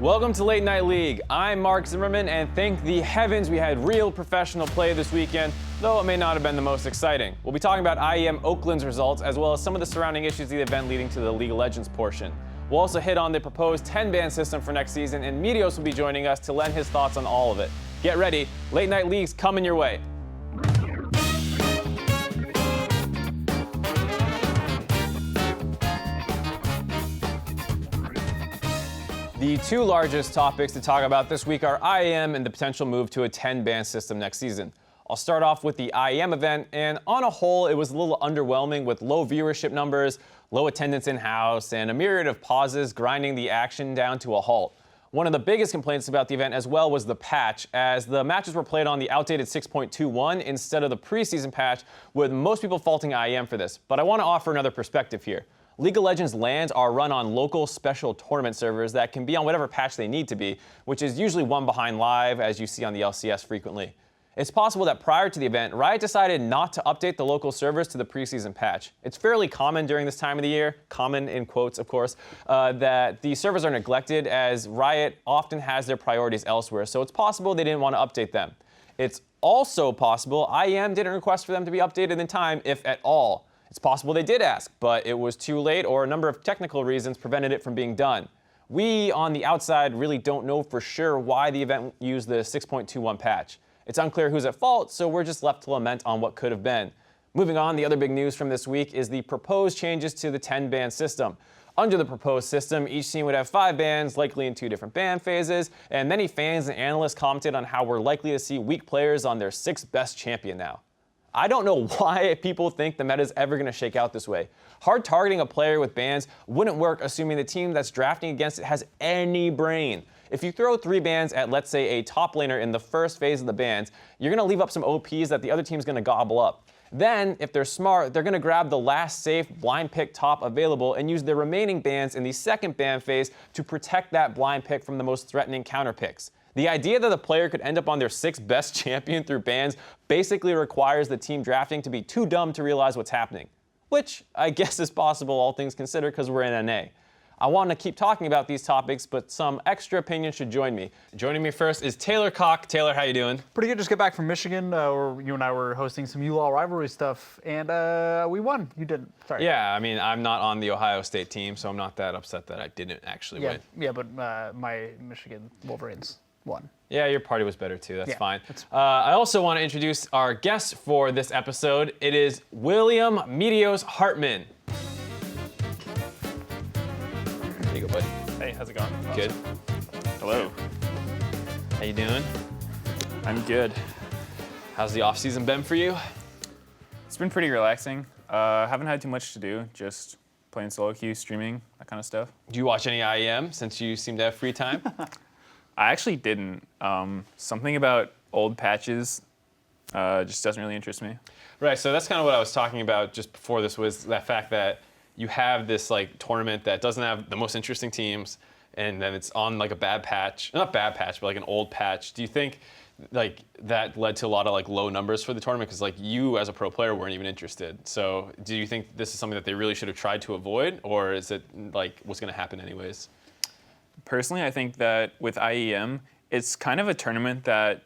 Welcome to Late Night League. I'm Mark Zimmerman, and thank the heavens we had real professional play this weekend, though it may not have been the most exciting. We'll be talking about IEM Oakland's results, as well as some of the surrounding issues of the event leading to the League of Legends portion. We'll also hit on the proposed 10-ban system for next season, and Meteos will be joining us to lend his thoughts on all of it. Get ready, Late Night League's coming your way. The two largest topics to talk about this week are IEM and the potential move to a 10-ban system next season. I'll start off with the IEM event, and on a whole, it was a little underwhelming with low viewership numbers, low attendance in-house, and a myriad of pauses grinding the action down to a halt. One of the biggest complaints about the event as well was the patch, as the matches were played on the outdated 6.21 instead of the preseason patch, with most people faulting IEM for this. But I want to offer another perspective here. League of Legends LANs are run on local special tournament servers that can be on whatever patch they need to be, which is usually one behind live, as you see on the LCS frequently. It's possible that prior to the event, Riot decided not to update the local servers to the preseason patch. It's fairly common during this time of the year, common in quotes of course, that the servers are neglected as Riot often has their priorities elsewhere, so it's possible they didn't want to update them. It's also possible IEM didn't request for them to be updated in time, if at all. It's possible they did ask, but it was too late or a number of technical reasons prevented it from being done. We, on the outside, really don't know for sure why the event used the 6.21 patch. It's unclear who's at fault, so we're just left to lament on what could have been. Moving on, the other big news from this week is the proposed changes to the 10-ban system. Under the proposed system, each team would have 5 bans, likely in 2 different ban phases, and many fans and analysts commented on how we're likely to see weak players on their 6th best champion now. I don't know why people think the meta is ever going to shake out this way. Hard targeting a player with bans wouldn't work assuming the team that's drafting against it has any brain. If you throw 3 bans at, let's say, a top laner in the first phase of the bans, you're going to leave up some OPs that the other team's going to gobble up. Then, if they're smart, they're going to grab the last safe blind pick top available and use their remaining bans in the second ban phase to protect that blind pick from the most threatening counter picks. The idea that a player could end up on their 6th best champion through bans basically requires the team drafting to be too dumb to realize what's happening. Which I guess is possible, all things considered, because we're in NA. I want to keep talking about these topics, but some extra opinions should join me. Joining me first is Taylor Cocke. Taylor, how you doing? Pretty good. Just got back from Michigan, where you and I were hosting some ULaw rivalry stuff, and we won. You didn't. Sorry. Yeah, I mean, I'm not on the Ohio State team, so I'm not that upset that I didn't actually win. Yeah, but my Michigan Wolverines won. Yeah, your party was better too. That's fine. I also want to introduce our guest for this episode. It is William Meteos Hartman. There you go, buddy. Hey, how's it going? Good. Hello. How you doing? I'm good. How's the off season been for you? It's been pretty relaxing. Haven't had too much to do, just playing solo queue, streaming, that kind of stuff. Do you watch any IEM since you seem to have free time? I actually didn't. Something about old patches just doesn't really interest me. Right, so that's kind of what I was talking about just before this, was that fact that you have this like tournament that doesn't have the most interesting teams, and then it's on like a bad patch, not bad patch, but like an old patch. Do you think like that led to a lot of like low numbers for the tournament? Because like you as a pro player weren't even interested. So do you think this is something that they really should have tried to avoid, or is it like what's going to happen anyways? Personally, I think that with IEM, it's kind of a tournament that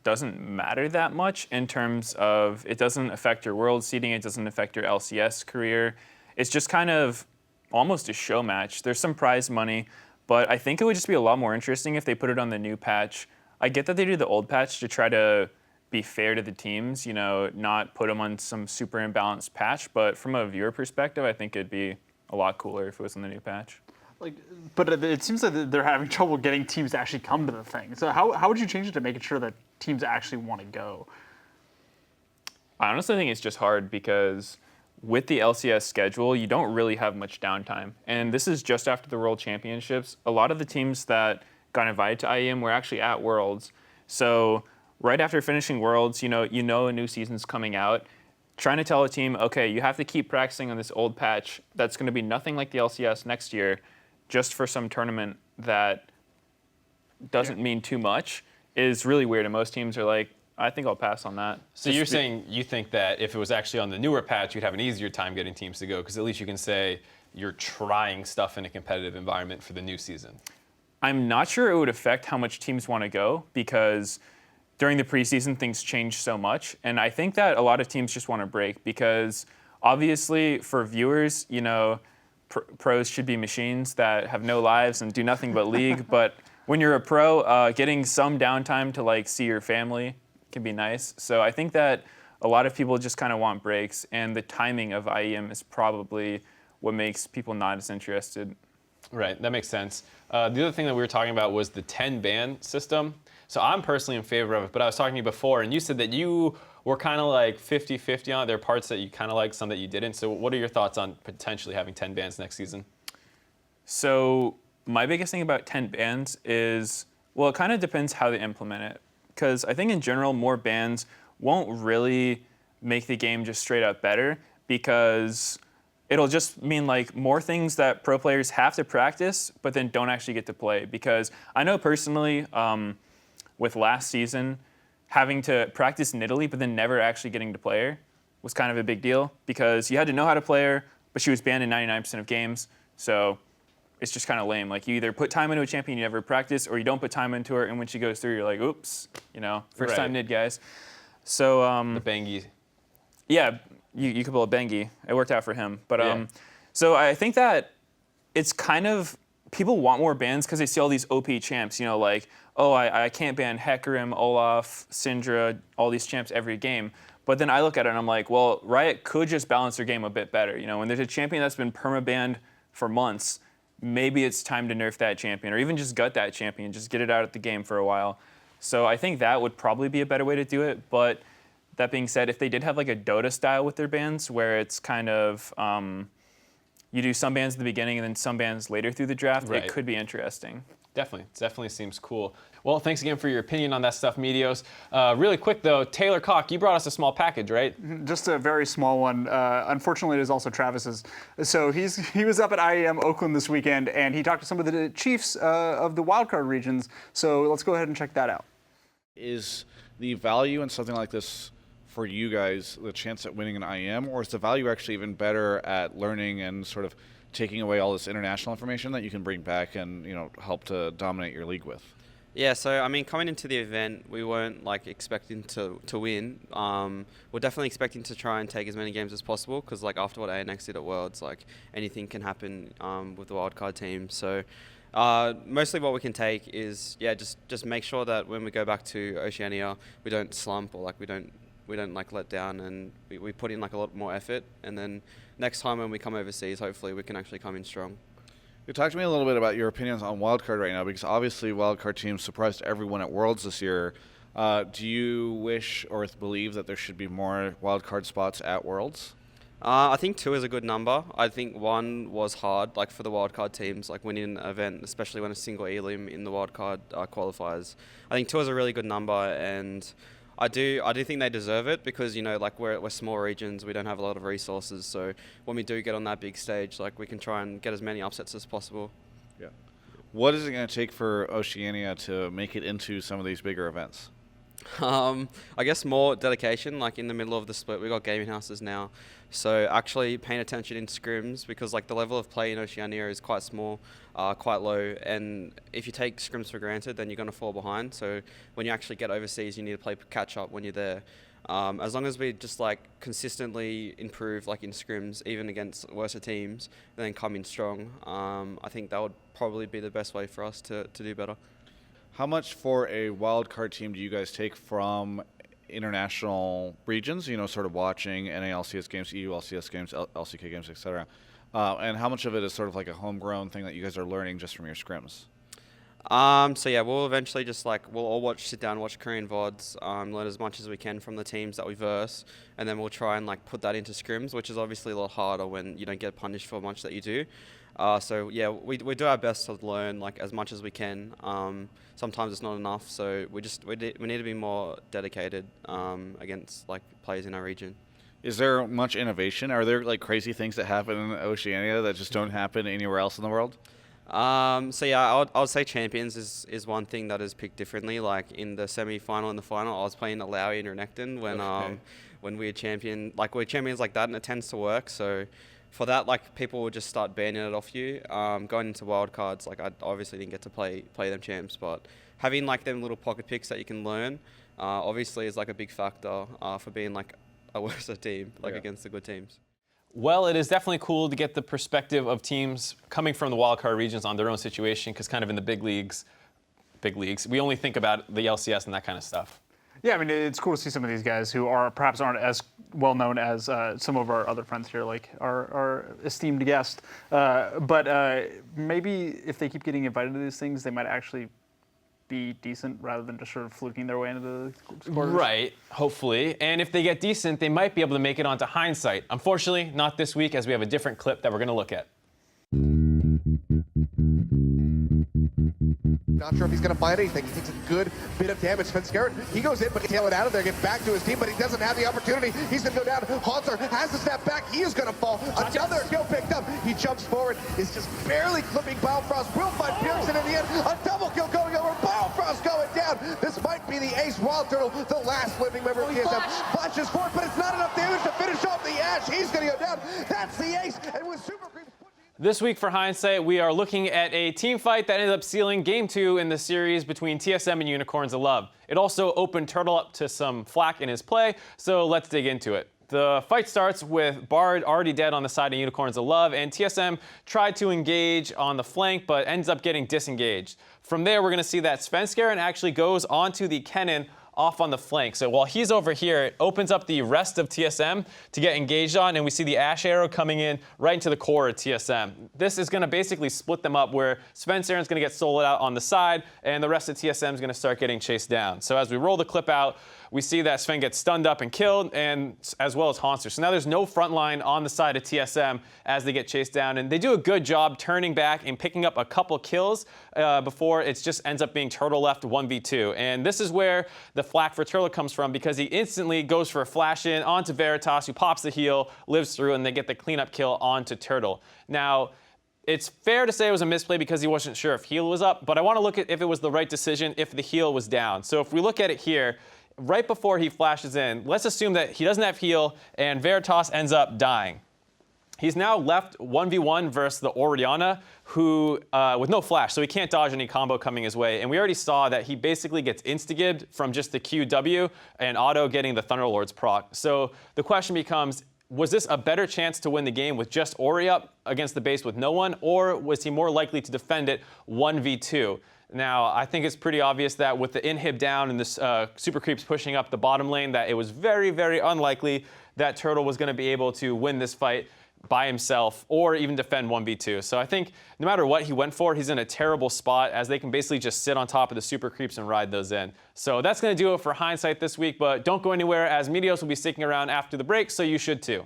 doesn't matter that much in terms of it doesn't affect your world seeding, it doesn't affect your LCS career. It's just kind of almost a show match. There's some prize money, but I think it would just be a lot more interesting if they put it on the new patch. I get that they do the old patch to try to be fair to the teams, you know, not put them on some super imbalanced patch, but from a viewer perspective, I think it'd be a lot cooler if it was on the new patch. But it seems like they're having trouble getting teams to actually come to the thing. So how would you change it to make sure that teams actually want to go? I honestly think it's just hard because with the LCS schedule, you don't really have much downtime. And this is just after the World Championships. A lot of the teams that got invited to IEM were actually at Worlds. So right after finishing Worlds, you know a new season's coming out. Trying to tell a team, okay, you have to keep practicing on this old patch that's going to be nothing like the LCS next year, just for some tournament that doesn't mean too much, is really weird. And most teams are like, I think I'll pass on that. So you're saying you think that if it was actually on the newer patch, you'd have an easier time getting teams to go, because at least you can say you're trying stuff in a competitive environment for the new season. I'm not sure it would affect how much teams want to go because during the preseason, things change so much. And I think that a lot of teams just want to break because obviously for viewers, pros should be machines that have no lives and do nothing but league. But when you're a pro, getting some downtime to see your family can be nice. So I think that a lot of people just kind of want breaks, and the timing of IEM is probably what makes people not as interested. Right, that makes sense. The other thing that we were talking about was the 10-ban system. So I'm personally in favor of it, but I was talking to you before, and you said that you were kind of 50-50 on it. There are parts that you kind of liked, some that you didn't. So what are your thoughts on potentially having 10 bans next season? So my biggest thing about 10 bans is, well, it kind of depends how they implement it. Because I think in general, more bans won't really make the game just straight up better, because it'll just mean more things that pro players have to practice, but then don't actually get to play. Because I know personally, with last season, having to practice in Italy, but then never actually getting to play her was kind of a big deal, because you had to know how to play her, but she was banned in 99% of games. So it's just kind of lame. You either put time into a champion you never practice, or you don't put time into her, and when she goes through, you're like, oops, first time nid, guys. So the Bengi. Yeah, you could pull a Bengi. It worked out for him. But so I think that it's kind of, people want more bans because they see all these OP champs, I can't ban Hecarim, Olaf, Syndra, all these champs every game. But then I look at it and I'm like, well, Riot could just balance their game a bit better. When there's a champion that's been perma-banned for months, maybe it's time to nerf that champion, or even just gut that champion, just get it out of the game for a while. So I think that would probably be a better way to do it. But that being said, if they did have a Dota style with their bans, where it's kind of, you do some bans at the beginning and then some bans later through the draft, It could be interesting. Definitely. It definitely seems cool. Well, thanks again for your opinion on that stuff, Meteos. Really quick, though, Taylor Cocke, you brought us a small package, right? Just a very small one. Unfortunately, it is also Travis's. So he was up at IEM Oakland this weekend, and he talked to some of the chiefs of the wildcard regions. So let's go ahead and check that out. Is the value in something like this for you guys the chance at winning an IEM, or is the value actually even better at learning and sort of taking away all this international information that you can bring back and help to dominate your league with? Yeah, so coming into the event, we weren't expecting to win. We're definitely expecting to try and take as many games as possible, because after what ANX did at Worlds, anything can happen with the wildcard team. So mostly what we can take is just make sure that when we go back to Oceania, we don't slump, or we don't let down, and we put in a lot more effort, and then next time when we come overseas, hopefully we can actually come in strong. You talk to me a little bit about your opinions on wildcard right now, because obviously wildcard teams surprised everyone at Worlds this year. Do you wish or believe that there should be more wildcard spots at Worlds? I think 2 is a good number. I think 1 was hard, for the wildcard teams, winning an event, especially when a single elim in the wildcard qualifies. I think 2 is a really good number, and I do think they deserve it, because we're small regions, we don't have a lot of resources. So when we do get on that big stage, we can try and get as many upsets as possible. Yeah. What is it going to take for Oceania to make it into some of these bigger events? I guess more dedication. In the middle of the split, we got gaming houses now, so actually paying attention in scrims, because the level of play in Oceania is quite small, quite low, and if you take scrims for granted, then you're going to fall behind. So when you actually get overseas, you need to play catch up when you're there. As long as we just consistently improve in scrims, even against worse teams, and then come in strong, I think that would probably be the best way for us to do better. How much for a wildcard team do you guys take from international regions, sort of watching NALCS games, EU LCS games, LCK games, etc.? And how much of it is sort of a homegrown thing that you guys are learning just from your scrims? So yeah, we'll eventually just we'll all sit down, watch Korean VODs, learn as much as we can from the teams that we verse, and then we'll try and put that into scrims, which is obviously a lot harder when you don't get punished for much that you do. So yeah, we do our best to learn as much as we can. Sometimes it's not enough, so we need to be more dedicated against players in our region. Is there much innovation? Are there crazy things that happen in Oceania that just don't happen anywhere else in the world? So yeah, I would say champions is one thing that is picked differently. In the semi-final and the final, I was playing Alawi and Renekton when we were champions like that, and it tends to work. So for that, like, people will just start banning it off you. Going into wildcards, like, I obviously didn't get to play them champs, but having, like, them little pocket picks that you can learn, obviously is, like, a big factor for being, like, a worse team, like, against the good teams. Well, it is definitely cool to get the perspective of teams coming from the wildcard regions on their own situation, because kind of in the big leagues, we only think about the LCS and that kind of stuff. Yeah, I mean, it's cool to see some of these guys who perhaps aren't as well known as some of our other friends here, like our esteemed guest. But maybe if they keep getting invited to these things, they might actually be decent rather than just sort of fluking their way into the quarters. Right, hopefully. And if they get decent, they might be able to make it onto hindsight. Unfortunately, not this week, as we have a different clip that we're going to look at. Not sure if he's going to find anything. He takes a good bit of damage. Svenskeren, he goes in, but he tail it out of there, get back to his team, but he doesn't have the opportunity. He's going to go down. Haunter has to step back. He is going to fall. Another kill picked up. He jumps forward, is just barely clipping Biofrost. Will find Pearson in the end. A double kill going over. Biofrost going down. This might be the ace Wild Turtle, the last living member of TSM. Flashes forward, but it's not enough damage to finish off the Ash. He's going to go down. That's the ace. And with Super Creeps. This week for Hindsight, we are looking at a team fight that ended up sealing Game 2 in the series between TSM and Unicorns of Love. It also opened Turtle up to some flack in his play, so let's dig into it. The fight starts with Bard already dead on the side of Unicorns of Love, and TSM tried to engage on the flank, but ends up getting disengaged. From there, we're going to see that Svenskeren actually goes onto the Kennen off on the flank. So while he's over here, it opens up the rest of TSM to get engaged on, and we see the Ash Arrow coming in right into the core of TSM. This is going to basically split them up, where Svenskaren's going to get soloed out on the side, and the rest of TSM is going to start getting chased down. So as we roll the clip out, we see that Sven gets stunned up and killed, and as well as Haunter. So now there's no front line on the side of TSM as they get chased down, and they do a good job turning back and picking up a couple kills before it just ends up being Turtle left 1v2. And this is where the flack for Turtle comes from, because he instantly goes for a flash in onto Veritas, who pops the heal, lives through, and they get the cleanup kill onto Turtle. Now, it's fair to say it was a misplay because he wasn't sure if heal was up, but I want to look at if it was the right decision if the heal was down. So if we look at it here, right before he flashes in, let's assume that he doesn't have heal and Veritas ends up dying. He's now left 1v1 versus the Oriana, who with no flash, so he can't dodge any combo coming his way. And we already saw that he basically gets insta-gibbed from just the QW and auto getting the Thunderlord's proc. So the question becomes, was this a better chance to win the game with just Ori up against the base with no one, or was he more likely to defend it 1v2? Now, I think it's pretty obvious that with the inhib down and the Super Creeps pushing up the bottom lane, that it was very, very unlikely that Turtle was going to be able to win this fight by himself or even defend 1v2. So I think no matter what he went for, he's in a terrible spot, as they can basically just sit on top of the Super Creeps and ride those in. So that's going to do it for Hindsight this week, but don't go anywhere, as Meteos will be sticking around after the break, so you should too.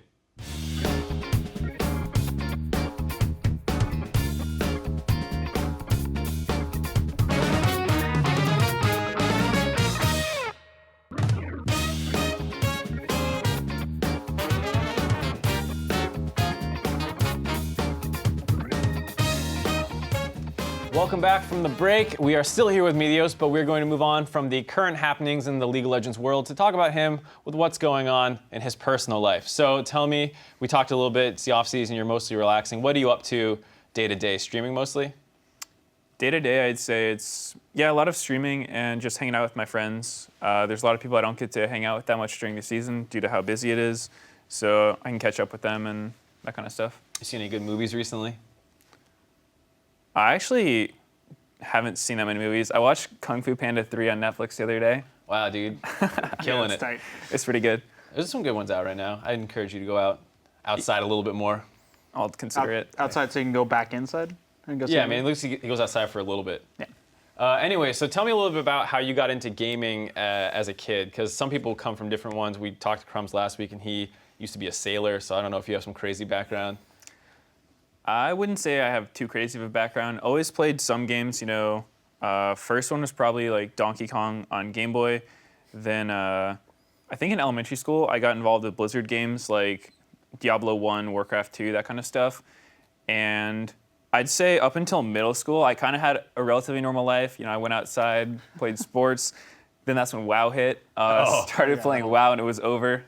Welcome back from the break. We are still here with Medios, but we're going to move on from the current happenings in the League of Legends world to talk about him with what's going on in his personal life. So tell me, we talked a little bit, it's the off season, you're mostly relaxing. What are you up to day to day? Streaming mostly? Day to day, I'd say it's, a lot of streaming and just hanging out with my friends. There's a lot of people I don't get to hang out with that much during the season due to how busy it is. So I can catch up with them and that kind of stuff. You seen any good movies recently? I actually haven't seen that many movies. I watched Kung Fu Panda 3 on Netflix the other day. Wow, dude. Killing it. Tight. It's pretty good. There's some good ones out right now. I'd encourage you to go outside a little bit more. I'll consider it. Outside so you can go back inside? And go Yeah, see man, it looks like he goes outside for a little bit. Yeah. Anyway, so tell me a little bit about how you got into gaming as a kid, because some people come from different ones. We talked to Crumbs last week, and he used to be a sailor, so I don't know if you have some crazy background. I wouldn't say I have too crazy of a background. Always played some games, First one was probably like Donkey Kong on Game Boy. Then I think in elementary school, I got involved with Blizzard games like Diablo 1, Warcraft 2, that kind of stuff. And I'd say up until middle school, I kind of had a relatively normal life. I went outside, played sports. Then that's when WoW hit. Started playing WoW, and it was over.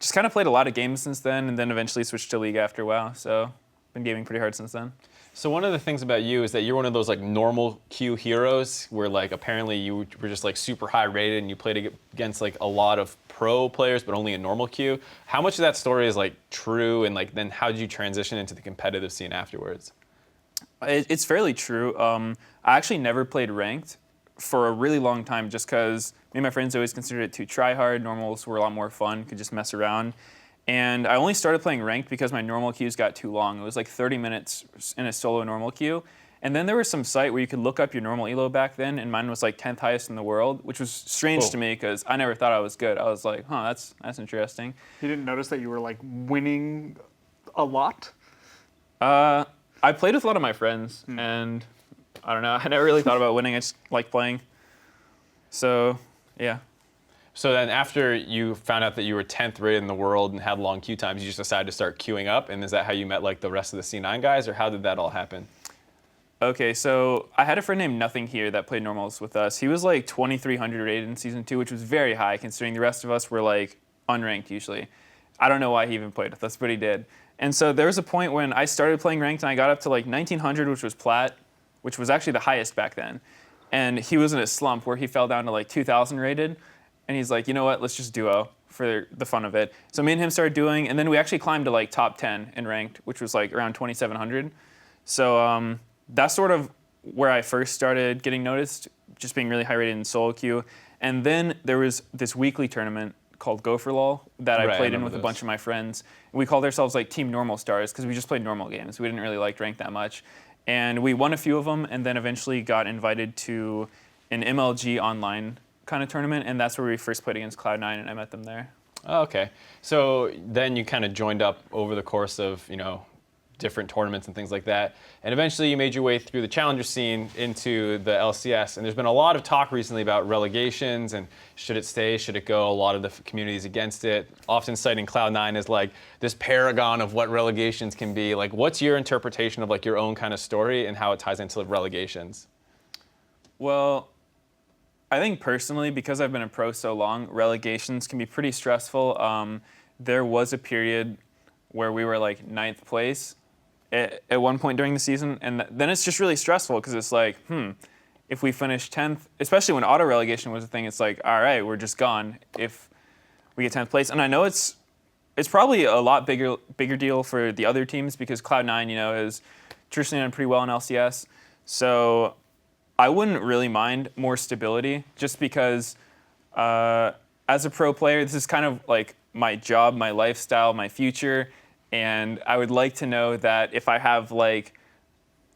just kind of played a lot of games since then, and then eventually switched to League after WoW. So been gaming pretty hard since then. So one of the things about you is that you're one of those like normal queue heroes where like apparently you were just like super high rated and you played against like a lot of pro players but only in normal queue. How much of that story is like true, and like then how did you transition into the competitive scene afterwards? It's fairly true. I actually never played ranked for a really long time just because me and my friends always considered it too try hard. Normals were a lot more fun, could just mess around. And I only started playing ranked because my normal queues got too long. It was like 30 minutes in a solo normal queue. And then there was some site where you could look up your normal elo back then, and mine was like 10th highest in the world, which was strange to me because I never thought I was good. I was like, huh, that's interesting. You didn't notice that you were like winning a lot? I played with a lot of my friends, and I don't know, I never really thought about winning. I just like playing. So, yeah. So then after you found out that you were 10th rated in the world and had long queue times, you just decided to start queuing up, and is that how you met like the rest of the C9 guys, or how did that all happen? Okay, so I had a friend named Nothing Here that played normals with us. He was like 2,300 rated in Season 2, which was very high considering the rest of us were like unranked usually. I don't know why he even played with us, but he did. And so there was a point when I started playing ranked and I got up to like 1,900, which was plat, which was actually the highest back then. And he was in a slump where he fell down to like 2,000 rated. And he's like, you know what, let's just duo for the fun of it. So me and him started doing, and then we actually climbed to like top 10 in ranked, which was like around 2,700. So that's sort of where I first started getting noticed, just being really high rated in solo queue. And then there was this weekly tournament called Go for LOL that I played in with a bunch of my friends. We called ourselves like Team Normal Stars because we just played normal games. We didn't really like ranked that much. And we won a few of them, and then eventually got invited to an MLG online kind of tournament, and that's where we first played against Cloud9, and I met them there. Oh, okay. So then you kind of joined up over the course of, you know, different tournaments and things like that, and eventually you made your way through the challenger scene into the LCS, and there's been a lot of talk recently about relegations and should it stay, should it go, a lot of the communities against it, often citing Cloud9 as like this paragon of what relegations can be. Like, what's your interpretation of like your own kind of story and how it ties into relegations? Well, I think personally, because I've been a pro so long, relegations can be pretty stressful. There was a period where we were like 9th place at one point during the season, and then it's just really stressful because it's like, if we finish 10th, especially when auto relegation was a thing, it's like, all right, we're just gone if we get 10th place. And I know it's probably a lot bigger deal for the other teams because Cloud9, you know, is traditionally done pretty well in LCS. So I wouldn't really mind more stability just because as a pro player, this is kind of like my job, my lifestyle, my future. And I would like to know that if I have like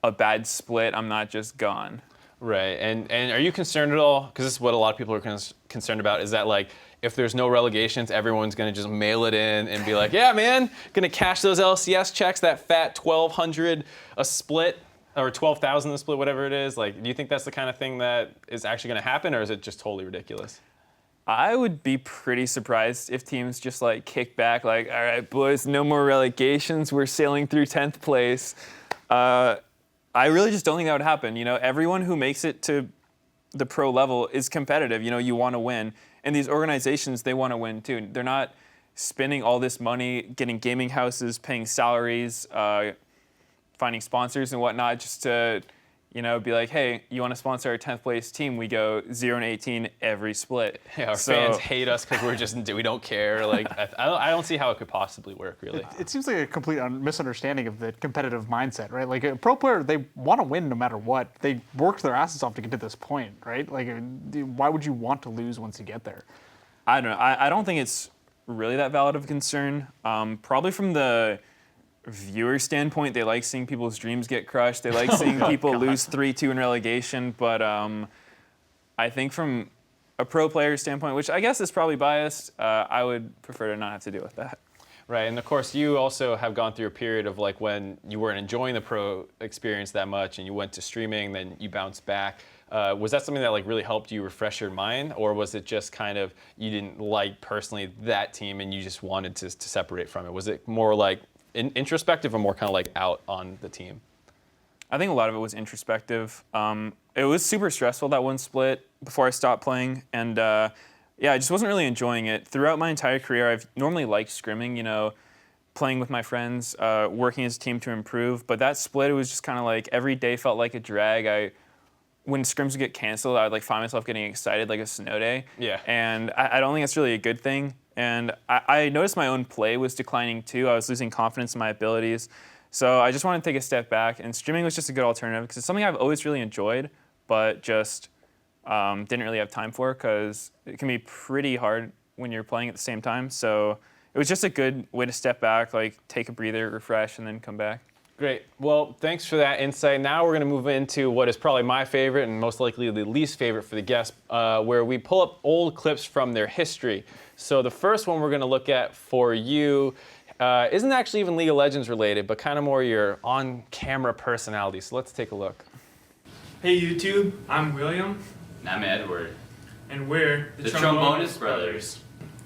a bad split, I'm not just gone. Right, and are you concerned at all? Because this is what a lot of people are concerned about, is that like if there's no relegations, everyone's gonna just mail it in and be like, yeah, man, gonna cash those LCS checks, that fat 1,200 a split, or 12,000 a split, whatever it is. Like, do you think that's the kind of thing that is actually gonna happen, or is it just totally ridiculous? I would be pretty surprised if teams just like kick back, like, all right, boys, no more relegations. We're sailing through 10th place. I really just don't think that would happen. You know, everyone who makes it to the pro level is competitive. You know, you want to win. And these organizations, they want to win too. They're not spending all this money, getting gaming houses, paying salaries, finding sponsors and whatnot just to, you know, be like, hey, you want to sponsor our 10th place team? We go 0-18 every split. Yeah, our fans hate us because we don't care. Like, I don't see how it could possibly work, really. It seems like a complete misunderstanding of the competitive mindset, right? Like a pro player, they want to win no matter what. They worked their asses off to get to this point, right? Like, why would you want to lose once you get there? I don't know. I don't think it's really that valid of a concern. Probably from the viewer standpoint, they like seeing people's dreams get crushed. They like seeing people lose 3-2 in relegation. But I think from a pro player standpoint, which I guess is probably biased, I would prefer to not have to deal with that. Right, and of course you also have gone through a period of like when you weren't enjoying the pro experience that much and you went to streaming, then you bounced back. Was that something that like really helped you refresh your mind, or was it just kind of you didn't like personally that team and you just wanted to separate from it? Was it more like introspective or more kind of like out on the team? I think a lot of it was introspective. It was super stressful, that one split, before I stopped playing. And yeah, I just wasn't really enjoying it. Throughout my entire career, I've normally liked scrimming, you know, playing with my friends, working as a team to improve. But that split, it was just kind of like every day felt like a drag. When scrims would get canceled, I would like find myself getting excited like a snow day. Yeah. And I don't think that's really a good thing. And I noticed my own play was declining too. I was losing confidence in my abilities. So I just wanted to take a step back. And streaming was just a good alternative because it's something I've always really enjoyed, but just didn't really have time for because it can be pretty hard when you're playing at the same time. So it was just a good way to step back, like take a breather, refresh, and then come back. Great. Well, thanks for that insight. Now we're going to move into what is probably my favorite and most likely the least favorite for the guests, where we pull up old clips from their history. So the first one we're going to look at for you isn't actually even League of Legends related, but kind of more your on-camera personality. So let's take a look. Hey YouTube, I'm William. And I'm Edward. And we're The Trombonist Brothers.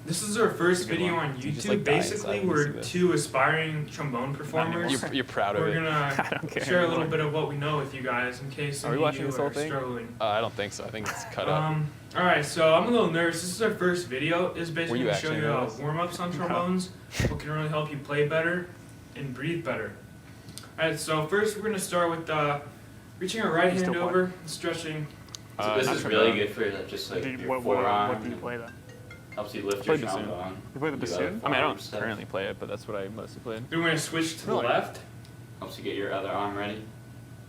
This is our first video on YouTube. just, like, die Basically, inside when you see we're this. two aspiring trombone performers. You're proud of We're it. gonna don't care share a little anymore. bit of what we know with you guys in case Are we any of watching you this whole are thing? struggling. I don't think so. I think it's cut up. All right, so I'm a little nervous. This is our first video. It's Were basically you to show actually you nervous? warm-ups on trombones, what can really help you play better and breathe better. All right, so first we're gonna start with reaching our right hand still over, and stretching. So this not is trombone. really good for just like your What forearm. do you play then? Helps you lift play your bassoon. trombone. You play the Do other bassoon? I mean, I forearm don't stuff. currently play it, but that's what I mostly played. Then we're gonna switch to the Really? left. Helps you get your other arm ready.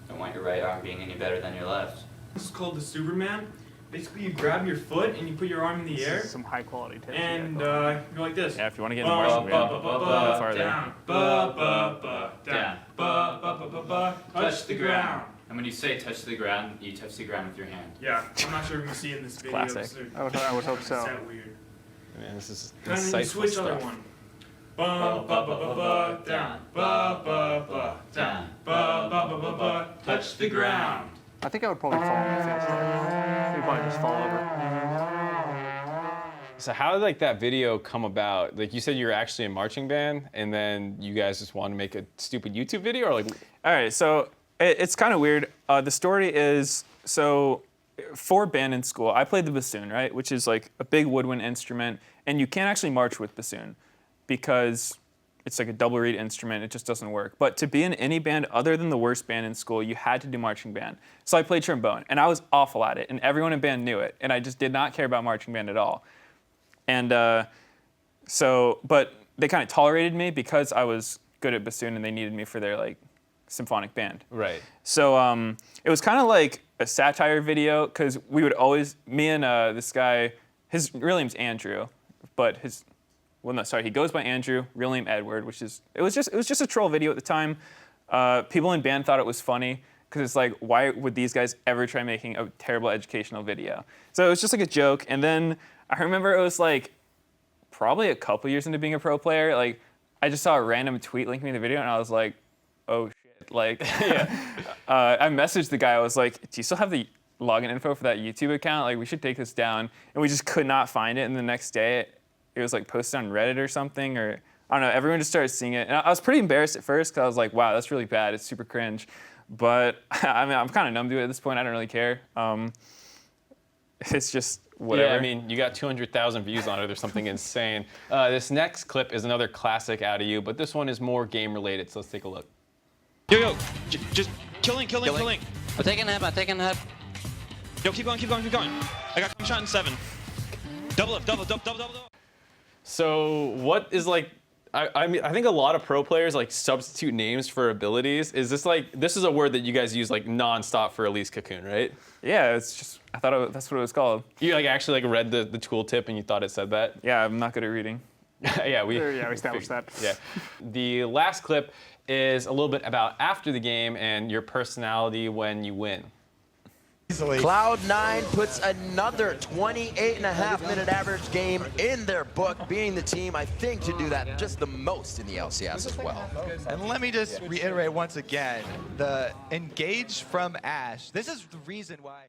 Don't want your right arm being any better than your left. This is called the Superman. Basically, you grab your foot and you put your arm in the This air, is some high quality tips. and go like this. Yeah, if you want to get into marching band, go farther. Down, down, touch the ground. And when you say touch the ground, you touch the ground with your hand. Yeah, I'm not sure if you can see it in this video. classic. so I would hope so. Is that weird? Man, this is And then you insightful switch other stuff. one. Down, down, touch the ground. I think I would probably fall. It feels like. You'd probably just fall over. So how did like that video come about? Like you said you were actually in marching band, and then you guys just wanted to make a stupid YouTube video, or like All right, so it's kind of weird. The story is, so for band in school, I played the bassoon, right? Which is like a big woodwind instrument, and you can't actually march with bassoon because it's like a double reed instrument. It just doesn't work. But to be in any band other than the worst band in school, you had to do marching band. So I played trombone, and I was awful at it, and everyone in band knew it, and I just did not care about marching band at all. And but they kind of tolerated me because I was good at bassoon, and they needed me for their like symphonic band. right? So it was kind of like a satire video because we would always, me and this guy, his real name's Andrew, but he goes by Andrew, real name Edward, it was just a troll video at the time. People in band thought it was funny because it's like, why would these guys ever try making a terrible educational video? So it was just like a joke. And then I remember it was like probably a couple years into being a pro player, like I just saw a random tweet linking me the video and I was like, oh shit. Like, I messaged the guy, I was like, do you still have the login info for that YouTube account? Like, we should take this down. And we just could not find it. And the next day, it was like posted on Reddit or something, or I don't know, everyone just started seeing it. And I was pretty embarrassed at first because I was like, wow, that's really bad. It's super cringe. But I mean, I'm kind of numb to it at this point. I don't really care. It's just whatever. Yeah, I mean, you got 200,000 views on it or something insane. This next clip is another classic out of you, but this one is more game related. So let's take a look. Yo, just killing. I'm taking a hit. Yo, keep going. I got shot in 7. Double. So what is like? I mean, I think a lot of pro players like substitute names for abilities. Is this like, this is a word that you guys use like nonstop for Elise Cocoon, right? Yeah, it's just, I thought that's what it was called. You like actually like read the tooltip and you thought it said that? Yeah, I'm not good at reading. Yeah, we established that. Yeah. The last clip is a little bit about after the game and your personality when you win. Cloud9 puts another 28.5-minute average game in their book, being the team, I think, to do that just the most in the LCS as well. And let me just reiterate once again, the engage from Ash. This is the reason why.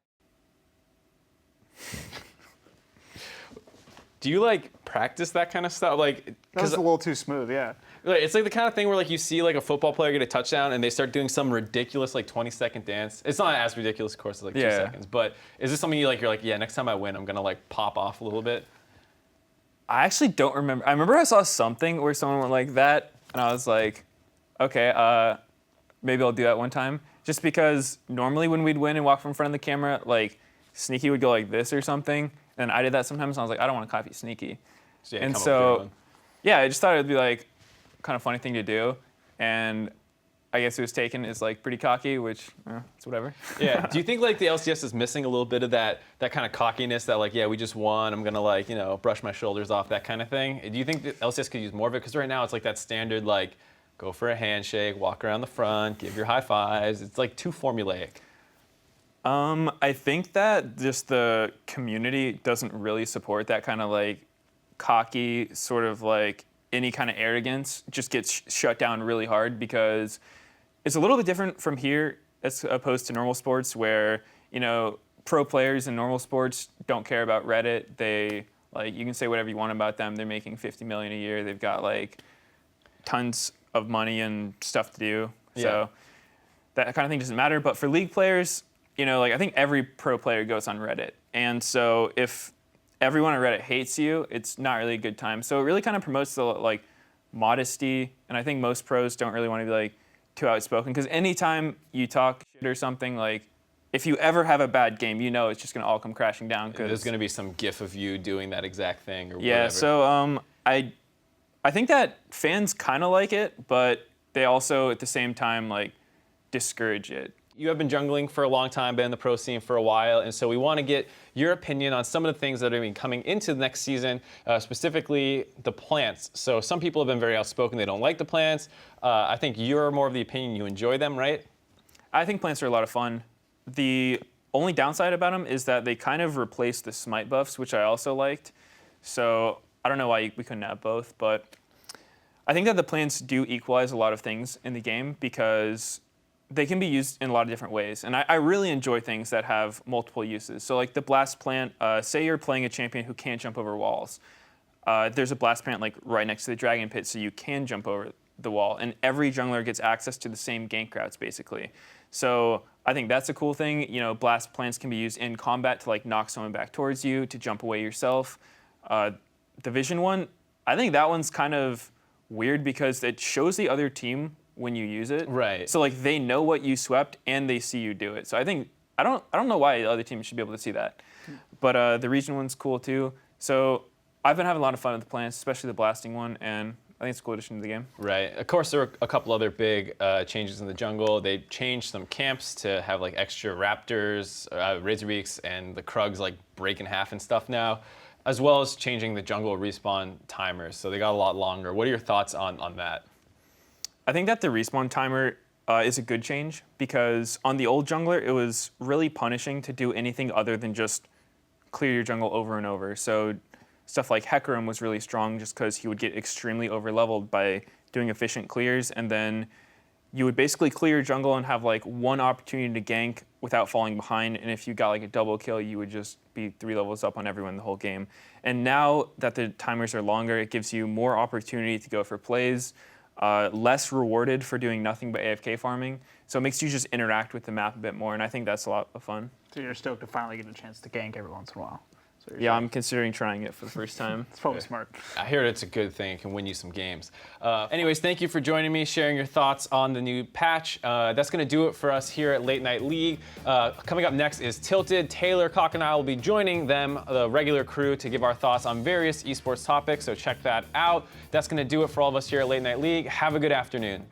Do you like practice that kind of stuff? Like, That was a little too smooth, yeah. it's like the kind of thing where like you see like a football player get a touchdown and they start doing some ridiculous like 20-second dance. It's not as ridiculous, of course, as like 2 seconds. But is this something you're like, yeah, next time I win, I'm gonna like pop off a little bit? I actually don't remember. I remember I saw something where someone went like that, and I was like, okay, maybe I'll do that one time. Just because normally when we'd win and walk from front of the camera, like Sneaky would go like this or something, and I did that sometimes, and I was like, I don't want to copy Sneaky. So, and so, yeah, I just thought it'd be like kind of funny thing to do, and I guess it was taken as like pretty cocky, which it's whatever. Yeah. Do you think like the LCS is missing a little bit of that kind of cockiness that like, yeah, we just won, I'm gonna like, you know, brush my shoulders off, that kind of thing? Do you think that LCS could use more of it? Because right now it's like that standard like go for a handshake, walk around the front, give your high fives. It's like too formulaic. I think that just the community doesn't really support that kind of like cocky sort of like any kind of arrogance. Just gets shut down really hard because it's a little bit different from here as opposed to normal sports where, you know, pro players in normal sports don't care about Reddit. They like, you can say whatever you want about them. They're making $50 million a year. They've got like tons of money and stuff to do. Yeah. So that kind of thing doesn't matter. But for league players, you know, like I think every pro player goes on Reddit. And so if everyone on Reddit hates you, it's not really a good time. So it really kind of promotes the like modesty. And I think most pros don't really want to be like too outspoken because anytime you talk shit or something, like if you ever have a bad game, you know it's just gonna all come crashing down. Cause there's gonna be some gif of you doing that exact thing or yeah, whatever. So I think that fans kind of like it, but they also at the same time like discourage it. You have been jungling for a long time, been in the pro scene for a while, and so we want to get your opinion on some of the things that are coming into the next season, specifically the plants. So some people have been very outspoken, they don't like the plants. I think you're more of the opinion you enjoy them, right? I think plants are a lot of fun. The only downside about them is that they kind of replace the smite buffs, which I also liked. So I don't know why we couldn't have both, but I think that the plants do equalize a lot of things in the game because they can be used in a lot of different ways. And I really enjoy things that have multiple uses. So like the blast plant, say you're playing a champion who can't jump over walls. There's a blast plant like right next to the dragon pit so you can jump over the wall. And every jungler gets access to the same gank routes basically. So I think that's a cool thing. You know, blast plants can be used in combat to like knock someone back towards you, to jump away yourself. The vision one, I think that one's kind of weird because it shows the other team when you use it. Right. So like they know what you swept and they see you do it. So I think I don't know why the other team should be able to see that. But the region one's cool too. So I've been having a lot of fun with the plants, especially the blasting one, and I think it's a cool addition to the game. Right. Of course, there were a couple other big changes in the jungle. They changed some camps to have like extra raptors, razorbeaks, and the Krugs like break in half and stuff now, as well as changing the jungle respawn timers. So they got a lot longer. What are your thoughts on that? I think that the respawn timer is a good change because on the old jungler, it was really punishing to do anything other than just clear your jungle over and over. So stuff like Hecarim was really strong just because he would get extremely over-leveled by doing efficient clears, and then you would basically clear your jungle and have like one opportunity to gank without falling behind, and if you got like a double kill, you would just be 3 levels up on everyone the whole game. And now that the timers are longer, it gives you more opportunity to go for plays, less rewarded for doing nothing but AFK farming. So it makes you just interact with the map a bit more, and I think that's a lot of fun. So you're stoked to finally get a chance to gank every once in a while. So Yeah, I'm considering trying it for the first time. It's probably smart. I hear it's a good thing. It can win you some games. Anyways, thank you for joining me, sharing your thoughts on the new patch. That's going to do it for us here at Late Night League. Coming up next is Tilted. Taylor Cocke and I will be joining them, the regular crew, to give our thoughts on various esports topics, so check that out. That's going to do it for all of us here at Late Night League. Have a good afternoon.